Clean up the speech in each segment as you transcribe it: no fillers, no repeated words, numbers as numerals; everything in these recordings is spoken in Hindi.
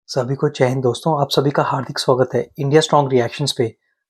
सभी को जय हिंद दोस्तों, आप सभी का हार्दिक स्वागत है इंडिया स्ट्रॉन्ग रिएक्शंस पे।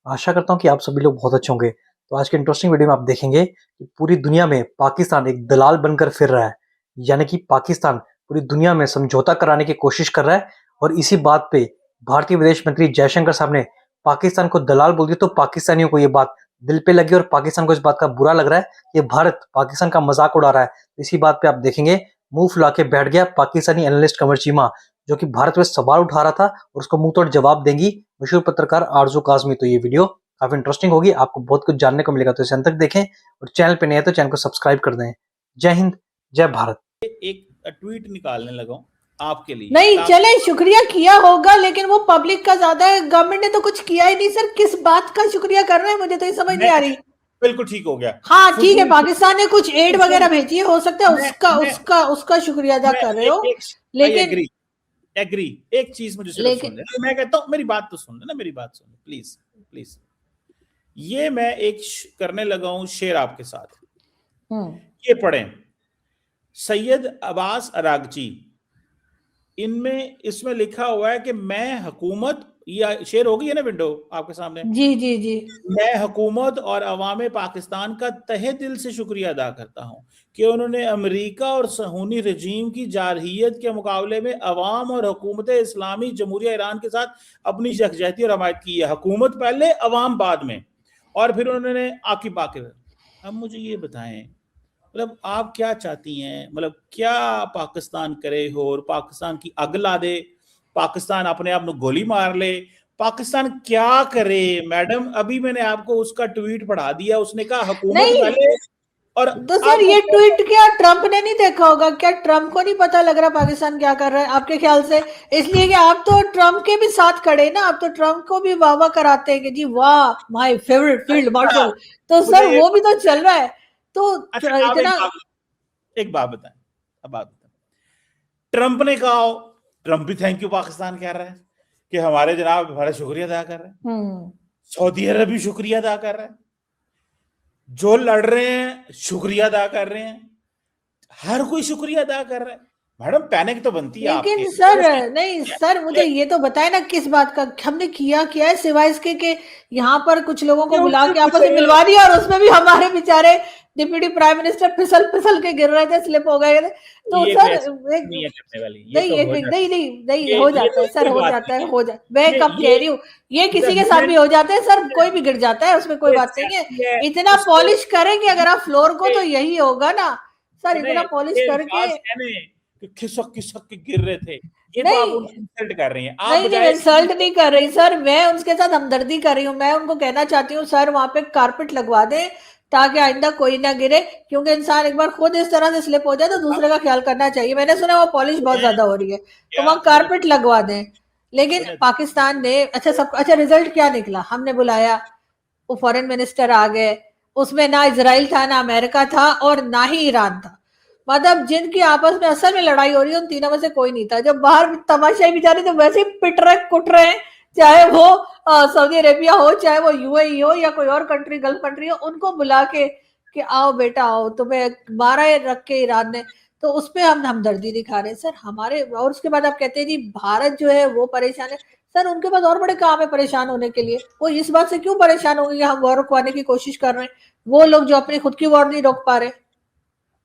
आशा करता हूँ कि आप सभी लोग बहुत अच्छे होंगे। तो आज के इंटरेस्टिंग वीडियो में आप देखेंगे कि पूरी दुनिया में पाकिस्तान एक दलाल बनकर फिर रहा है। यानी कि पाकिस्तान पूरी दुनिया में समझौता कराने की कोशिश कर रहा है और इसी बात पे भारतीय विदेश मंत्री जयशंकर साहब ने पाकिस्तान को दलाल बोल दिया। तो पाकिस्तानियों को ये बात दिल पे लगी और पाकिस्तान को इस बात का बुरा लग रहा है कि भारत पाकिस्तान का मजाक उड़ा रहा है। इसी बात पे आप देखेंगे मुंह फुला के बैठ गया पाकिस्तानी एनालिस्ट कमर चीमा, जो कि भारत में सवाल उठा रहा था और उसको मुंह तोड़ जवाब देंगी मशहूर पत्रकार आरजू काजमी। तो ये वीडियो काफी इंटरेस्टिंग होगी, आपको बहुत कुछ जानने को मिलेगा। तो इसे अंत तक देखें और चैनल पे नए हैं तो चैनल को सब्सक्राइब कर दें। जय हिंद, जय भारत। एक ट्वीट निकालने लगा आपके लिए। नहीं चले, शुक्रिया किया होगा लेकिन वो पब्लिक का ज्यादा है, गवर्नमेंट ने तो कुछ किया ही नहीं। सर किस बात का शुक्रिया कर रहे हैं, मुझे तो ये समझ नहीं आ रही। बिल्कुल ठीक हो गया। हाँ ठीक है, पाकिस्तान ने कुछ एड वगैरह भेजी है, हो सकता है उसका शुक्रिया अदा कर रहे हो, लेकिन एग्री एक चीज मुझे सिर्फ सुन ले, मैं कहता हूँ मेरी बात तो सुन ले ना, मेरी बात सुन प्लीज प्लीज। ये मैं एक करने लगा हूं शेर आपके साथ, ये पढ़ें। सैयद अब्बास अरागची, इसमें लिखा हुआ है कि मैं हुकूमत, या शेर होगी है ना विंडो आपके सामने। जी जी जी। मैं हुकूमत और अवाम पाकिस्तान का तहे दिल से शुक्रिया अदा करता हूं कि उन्होंने अमेरिका और सहूनी रजीम की जारहियत के मुकाबले में अवाम और हुकूमत इस्लामी जमहूरिया ईरान के साथ अपनी यकजहती और हमायत की है। हुकूमत पहले, अवाम बाद में, और फिर उन्होंने आकी बाकी। अब मुझे ये बताएं, मतलब आप क्या चाहती हैं? मतलब क्या पाकिस्तान करे हो और पाकिस्तान की अग ला दे, पाकिस्तान अपने आप में गोली मार ले, पाकिस्तान क्या करे मैडम? अभी मैंने आपको उसका ट्वीट पढ़ा दिया, उसने कहा हुकूमत पहले। और तो सर ये ट्वीट क्या ट्रंप ने नहीं देखा होगा? क्या ट्रंप को नहीं पता लग रहा पाकिस्तान क्या कर रहा है आपके ख्याल से? इसलिए कि आप तो ट्रंप के भी साथ खड़े ना, आप तो ट्रंप को भी वाह वाह कराते हैं कि जी वाह माय फेवरेट फील्ड मार्शल। तो सर वो भी तो चल रहा है। तो इतना एक बात बताएं, अब बात बताएं। ट्रंप ने कहा, ट्रंप भी थैंक यू पाकिस्तान कह रहा है कि हमारे जनाब हमारा शुक्रिया अदा कर रहे हैं। सऊदी अरब भी शुक्रिया अदा कर रहा है, जो लड़ रहे हैं शुक्रिया अदा कर रहे हैं, हर कोई शुक्रिया अदा कर रहा है। मैडम पैनिक तो बनती है। लेकिन सर नहीं सर, मुझे ये तो बताए ना किस बात का हमने किया है, सिवाय इसके कि यहाँ पर कुछ लोगों को बुला के आपस में मिलवा दिया और उसमें भी हमारे बेचारे डिप्टी प्राइम मिनिस्टर फिसल के गिर रहे थे, स्लिप हो गए थे। तो सर नहीं हो जाता है सर, हो जाता है मैं कब कह रही हूँ, ये किसी के साथ भी हो जाता है सर, कोई भी गिर जाता है, उसमें कोई बात नहीं है। इतना पॉलिश करेंगे अगर आप फ्लोर को तो यही होगा ना सर, इतना पॉलिश करके खिसक खिसक के गिर रहे थे। ये तो आप इंसल्ट कर रही हैं। नहीं इंसल्ट नहीं कर रही सर, मैं उनके साथ हमदर्दी कर रही हूँ। मैं उनको कहना चाहती हूँ सर वहां पे कारपेट लगवा दें ताकि आइंदा कोई ना गिरे, क्योंकि इंसान एक बार खुद इस तरह से स्लिप हो जाए तो दूसरे का ख्याल करना चाहिए। मैंने सुना वो पॉलिश बहुत ज्यादा हो रही है, तो वहां कारपेट लगवा दें। लेकिन पाकिस्तान ने अच्छा रिजल्ट क्या निकला? हमने बुलाया, वो फॉरेन मिनिस्टर आ गए, उसमें ना इजराइल था, ना अमेरिका था और ना ही ईरान था। मतलब जिनकी आपस में असल में लड़ाई हो रही है उन तीनों में से कोई नहीं था। जब बाहर तमाशाई बेचारे तो वैसे ही पिट रहे कुट रहे हैं, चाहे वो सऊदी अरेबिया हो, चाहे वो यूएई हो या कोई और कंट्री, गल्फ कंट्री हो, उनको बुला के कि आओ बेटा आओ, तुम्हें मारा रख के ईरान ने, तो उस पर हम हमदर्दी दिखा रहे हैं सर हमारे। और उसके बाद आप कहते हैं जी भारत जो है वो परेशान है। सर उनके पास और बड़े काम है परेशान होने के लिए, वो इस बात से क्यों परेशान होंगे कि हम वॉर रुकवाने की कोशिश कर रहे हैं, वो लोग जो अपनी खुद की वॉर नहीं रोक पा रहे।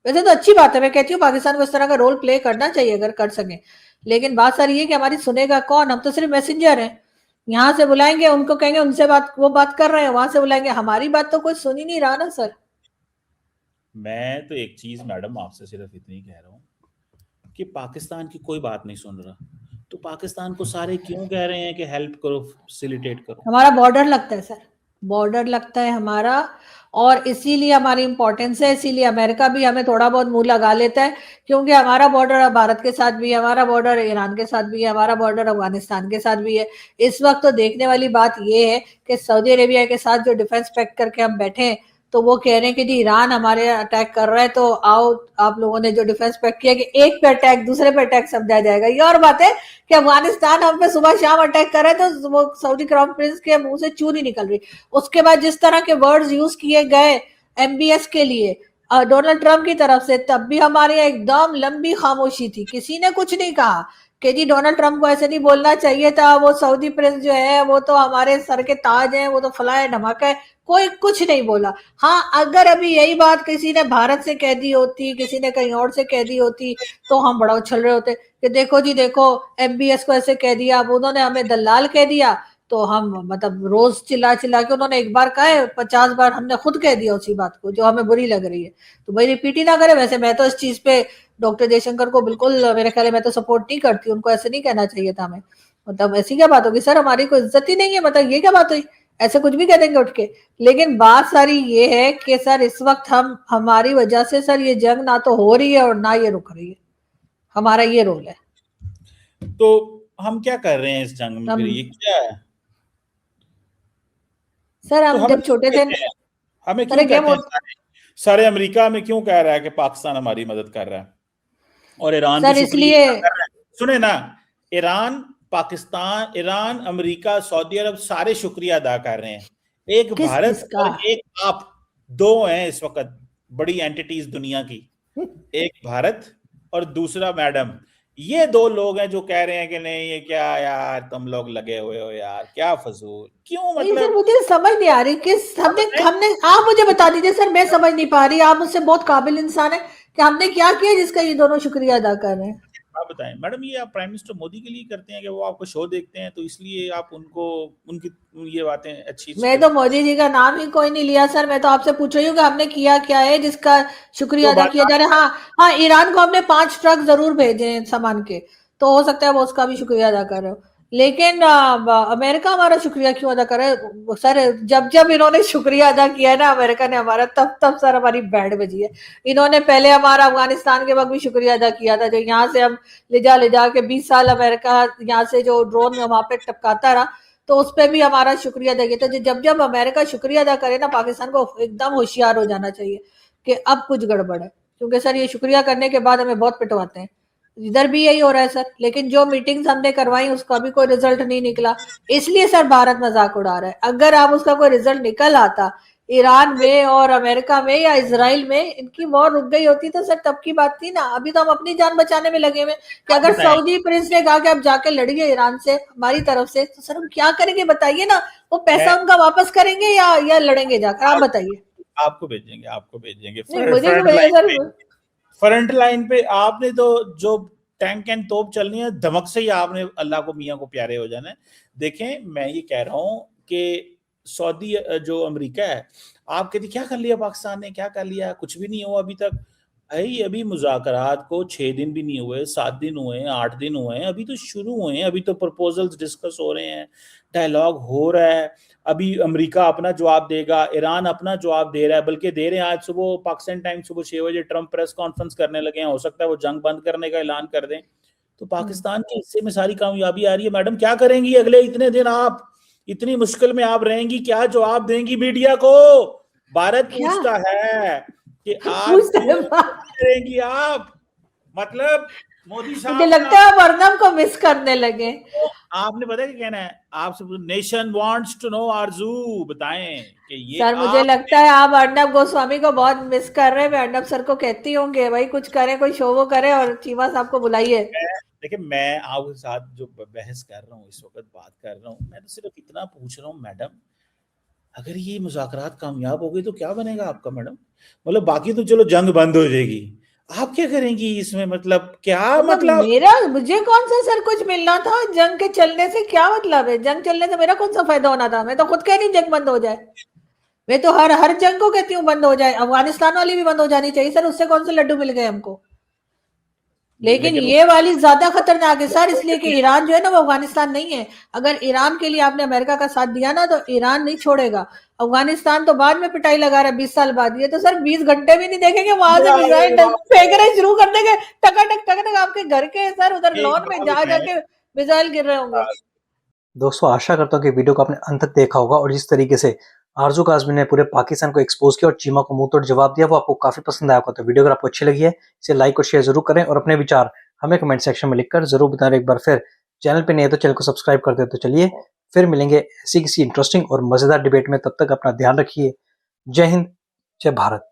वैसे तो अच्छी बात है, मैं कहती हूँ पाकिस्तान को इस तरह का रोल प्ले करना चाहिए अगर कर सके, लेकिन बात सारी ये कि हमारी सुनेगा कौन? हम तो सिर्फ मैसेंजर हैं। यहाँ से बुलाएंगे, उनको कहेंगे उनसे वो बात कर रहे हैं, वहां से बुलाएंगे, हमारी बात तो कोई सुन ही नहीं रहा ना सर। मैं तो एक चीज मैडम आपसे सिर्फ इतनी कह रहा हूँ कि पाकिस्तान की कोई बात नहीं सुन रहा, तो पाकिस्तान को सारे क्यों कह रहे हैं कि हेल्प करो, फैसिलिटेट करो? हमारा बॉर्डर लगता है सर, बॉर्डर लगता है हमारा, और इसीलिए हमारी इंपॉर्टेंस है, इसीलिए अमेरिका भी हमें थोड़ा बहुत मुंह लगा लेता है, क्योंकि हमारा बॉर्डर भारत के साथ भी है, हमारा बॉर्डर ईरान के साथ भी है, हमारा बॉर्डर अफगानिस्तान के साथ भी है। इस वक्त तो देखने वाली बात यह है कि सऊदी अरेबिया के साथ जो डिफेंस पैक्ट करके हम बैठे हैं, तो वो कह रहे हैं कि जी ईरान हमारे अटैक कर रहा है, तो आओ आप लोगों ने जो डिफेंस पैक्ट किया कि एक पे अटैक दूसरे पे अटैक समझा जाएगा। ये और बात है कि अफगानिस्तान हम पे सुबह शाम अटैक कर रहा है तो वो सऊदी क्राउन प्रिंस के मुंह से चू नहीं निकल रही। उसके बाद जिस तरह के वर्ड्स यूज किए गए एमबीएस के लिए डोनाल्ड ट्रंप की तरफ से, तब भी हमारे यहाँ एकदम लंबी खामोशी थी, किसी ने कुछ नहीं कहा कि जी डोनाल्ड ट्रंप को ऐसे नहीं बोलना चाहिए था, वो सऊदी प्रिंस जो है वो तो हमारे सर के ताज हैं, वो तो फला है धमाका है, कोई कुछ नहीं बोला। हाँ, अगर अभी यही बात किसी ने भारत से कह दी होती, किसी ने कहीं और से कह दी होती, तो हम बड़ा उछल रहे होते कि देखो जी देखो, MBS को ऐसे कह दिया, अब उन्होंने हमें दलाल कह दिया, तो हम मतलब रोज चिल्ला चिल्ला के, उन्होंने एक बार कहा है 50 बार हमने खुद कह दिया उसी बात को जो हमें बुरी लग रही है, तो भाई रिपीट ही ना करें। वैसे मैं तो इस चीज पे डॉक्टर जयशंकर को बिल्कुल, मेरे ख्याल है मैं तो सपोर्ट नहीं करती, उनको ऐसे नहीं कहना चाहिए था हमें। मतलब ऐसी क्या बात होगी सर, हमारी कोई इज्जत ही नहीं है, मतलब ये क्या बात हुई, ऐसे कुछ भी कह देंगे उठ के। लेकिन बात सारी ये है कि सर इस वक्त हमारी वजह से सर ये जंग ना तो हो रही है और ना ये रुक रही है, हमारा ये रोल है। तो हम क्या कर रहे हैं इस जंग में, फिर ये क्या है? सर तो हम जब छोटे थे, हमें अरे क्यों क्या कहते हैं सारे अमेरिका में क्यों कह रहा है कि पाकिस्तान हमारी मदद कर रहा है और ईरान भी सर शुक्रिया इसलिए, अदा कर रहा है? सुने ना, Iran, Pakistan, Iran, America, Saudi Arab सारे शुक्रिया अदा कर रहे हैं। एक किस भारत किसका? और एक आप, दो हैं इस वक्त बड़ी एंटिटीज दुनिया की, एक भारत और दूसरा मैडम। ये दो लोग हैं जो कह रहे हैं कि नहीं ये क्या यार तुम लोग लगे हुए हो यार, क्या फजूल, क्यों, नहीं सर, मतलब मुझे समझ नहीं आ रही कि हमने हमने आप मुझे बता दीजिए सर, मैं समझ नहीं पा रही, आप मुझसे बहुत काबिल इंसान है कि हमने क्या किया जिसका ये दोनों शुक्रिया अदा कर रहे हैं। आप बताएं मैडम, ये आप प्राइम मिनिस्टर मोदी के लिए करते हैं कि वो आपको शो देखते हैं तो इसलिए आप उनको उनकी ये बातें अच्छी मैं तो मोदी जी का नाम ही कोई नहीं लिया सर, मैं तो आपसे पूछ रही हूँ कि हमने किया क्या है जिसका शुक्रिया तो अदा बात किया जा रहा है। हाँ हाँ, ईरान को हमने 5 ट्रक जरूर भेजे हैं सामान के, तो हो सकता है वो उसका भी शुक्रिया अदा कर रहे हो, लेकिन अमेरिका हमारा शुक्रिया क्यों अदा कर रहा है सर? जब जब इन्होंने शुक्रिया अदा किया है ना अमेरिका ने हमारा, तब तब सर हमारी बैंड बजी है। इन्होंने पहले हमारा अफगानिस्तान के वक्त भी शुक्रिया अदा किया था, जो यहाँ से हम ले जा के 20 साल अमेरिका यहाँ से जो ड्रोन वहां पे टपकाता रहा, तो उस पर भी हमारा शुक्रिया अदा किया था। जब जब अमेरिका शुक्रिया अदा करे ना, पाकिस्तान को एकदम होशियार हो जाना चाहिए कि अब कुछ गड़बड़ है, क्योंकि सर ये शुक्रिया करने के बाद हमें बहुत पिटवाते हैं। इधर भी यही हो रहा है सर, लेकिन जो मीटिंग्स हमने करवाई उसका भी कोई रिजल्ट नहीं निकला, इसलिए सर भारत मजाक उड़ा रहा है। अगर आप उसका कोई रिजल्ट निकल आता, ईरान में और अमेरिका में या इसराइल में इनकी वॉर रुक गई होती, तो सर तब की बात थी ना। अभी तो हम अपनी जान बचाने में लगे हुए कि अगर सऊदी प्रिंस ने कहा कि आप जाके लड़िए ईरान से हमारी तरफ से, तो सर हम क्या करेंगे बताइए ना? वो पैसा उनका वापस करेंगे या लड़ेंगे जाकर, आप बताइए। आपको भेजेंगे नहीं मुझे क्यों भेजेंगे सर? फ्रंट लाइन पे आपने तो जो टैंक एंड तोप चलनी है, धमक से ही आपने अल्लाह को मियाँ को प्यारे हो जाना है। देखें, मैं ये कह रहा हूँ कि सऊदी जो अमेरिका है, आप कहती क्या कर लिया पाकिस्तान ने, क्या कर लिया, कुछ भी नहीं हुआ अभी तक। अभी मुज़ाकरात को 6 दिन भी नहीं हुए, 7 दिन हुए हैं, 8 दिन हुए हैं, अभी तो शुरू हुए हैं, अभी तो प्रपोजल्स डिस्कस हो रहे हैं, डायलॉग हो रहा है। अभी अमेरिका अपना जवाब देगा, ईरान अपना जवाब दे रहा है, बल्कि दे रहे हैं। आज सुबह पाकिस्तान टाइम सुबह 6 बजे ट्रंप प्रेस कॉन्फ्रेंस करने लगे हैं, हो सकता है वो जंग बंद करने का ऐलान कर दें। तो पाकिस्तान के हिस्से में सारी कामयाबी आ रही है। मैडम क्या करेंगी अगले इतने दिन, आप इतनी मुश्किल में आप रहेंगी, क्या जवाब देंगी मीडिया को? भारत पूछता है कि आप क्यों करेंगी आप, मतलब मोदी साहब मुझे लगता है अर्नब को मिस करने लगे। तो आपने पता क्या कहना है, आपसे नेशन वांट्स टू नो, आरजू बताएं कि ये सर मुझे लगता है आप अर्नब गोस्वामी को बहुत मिस कर रहे हैं। मैं अर्नब सर को कहती हूँ कि भाई कुछ करें, कोई शो वो करे और चीमा साहब को बुलाइए। देखिए, मैं आपके साथ जो बहस कर रहा हूँ, इस वक्त बात कर रहा हूँ, मैं तो सिर्फ इतना पूछ रहा हूँ मैडम, अगर ये मुज़ाकरात कामयाब हो गई तो क्या बनेगा आपका मैडम? मतलब बाकी तो चलो जंग बंद हो जाएगी, आप क्या करेंगी इसमें? मतलब क्या मतलब मेरा, मुझे कौन सा सर कुछ मिलना था जंग के चलने से? क्या मतलब है जंग चलने से? मेरा कौन सा फायदा होना था? मैं तो खुद कह रही जंग बंद हो जाए। मैं तो हर जंग को कहती हूँ बंद हो जाए। अफगानिस्तान वाली भी बंद हो जानी चाहिए सर, उससे कौन से लड्डू मिल गए हमको? लेकिन ये वाली ज्यादा खतरनाक है सर, इसलिए कि ईरान जो है ना वो अफगानिस्तान नहीं है। अगर ईरान के लिए आपने अमेरिका का साथ दिया ना, तो ईरान नहीं छोड़ेगा। अफगानिस्तान तो बाद में पिटाई लगा रहा है 20 साल बाद, ये तो सर 20 घंटे भी नहीं देखेंगे, वहां से मिसाइल फेंकने शुरू कर देंगे, टक आपके घर के सर उधर लॉन में जा जाके मिसाइल गिर रहे होंगे। दोस्तों आशा करता हूँ कि वीडियो को आपने अंत तक देखा होगा और जिस तरीके से आरजू काज़मी ने पूरे पाकिस्तान को एक्सपोज किया और चीमा को मुंह तोड़ जवाब दिया, वो आपको काफी पसंद आया होगा। तो वीडियो अगर आपको अच्छी लगी है इसे लाइक और शेयर जरूर करें और अपने विचार हमें कमेंट सेक्शन में लिखकर जरूर बताएं। एक बार फिर चैनल पे नहीं है तो चैनल को सब्सक्राइब कर दे। तो चलिए फिर मिलेंगे ऐसी किसी इंटरेस्टिंग और मजेदार डिबेट में, तब तक अपना ध्यान रखिए। जय हिंद, जय भारत।